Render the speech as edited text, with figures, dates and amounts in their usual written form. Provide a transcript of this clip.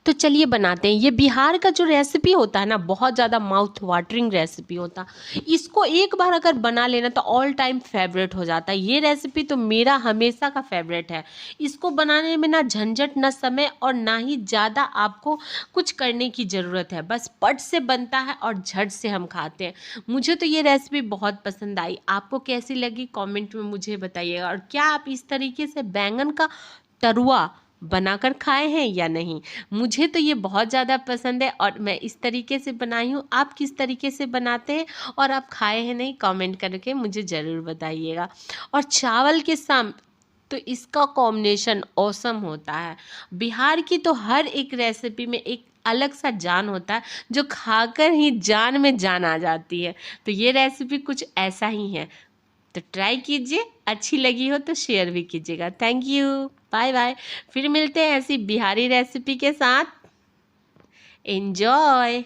तो चलिए बनाते हैं। ये बिहार का जो रेसिपी होता है ना, बहुत ज़्यादा माउथ वाटरिंग रेसिपी होता है। इसको एक बार अगर बना लेना तो ऑल टाइम फेवरेट हो जाता है। ये रेसिपी तो मेरा हमेशा का फेवरेट है। इसको बनाने में ना झंझट, ना समय और ना ही ज़्यादा आपको कुछ करने की ज़रूरत है। बस पट से बनता है और झट से हम खाते हैं। मुझे तो ये रेसिपी बहुत पसंद आई। आपको कैसी लगी कमेंट में मुझे बताइएगा। और क्या आप इस तरीके से बैंगन का तरुआ बनाकर खाए हैं या नहीं? मुझे तो ये बहुत ज़्यादा पसंद है और मैं इस तरीके से बनाई हूँ। आप किस तरीके से बनाते हैं और आप खाए हैं नहीं, कमेंट करके मुझे ज़रूर बताइएगा। और चावल के साथ तो इसका कॉम्बिनेशन ऑसम होता है। बिहार की तो हर एक रेसिपी में एक अलग सा जान होता है, जो खाकर ही जान में जान आ जाती है। तो ये रेसिपी कुछ ऐसा ही है। तो ट्राई कीजिए, अच्छी लगी हो तो शेयर भी कीजिएगा। Thank you, bye bye. फिर मिलते हैं ऐसी बिहारी रेसिपी के साथ। एंजॉय।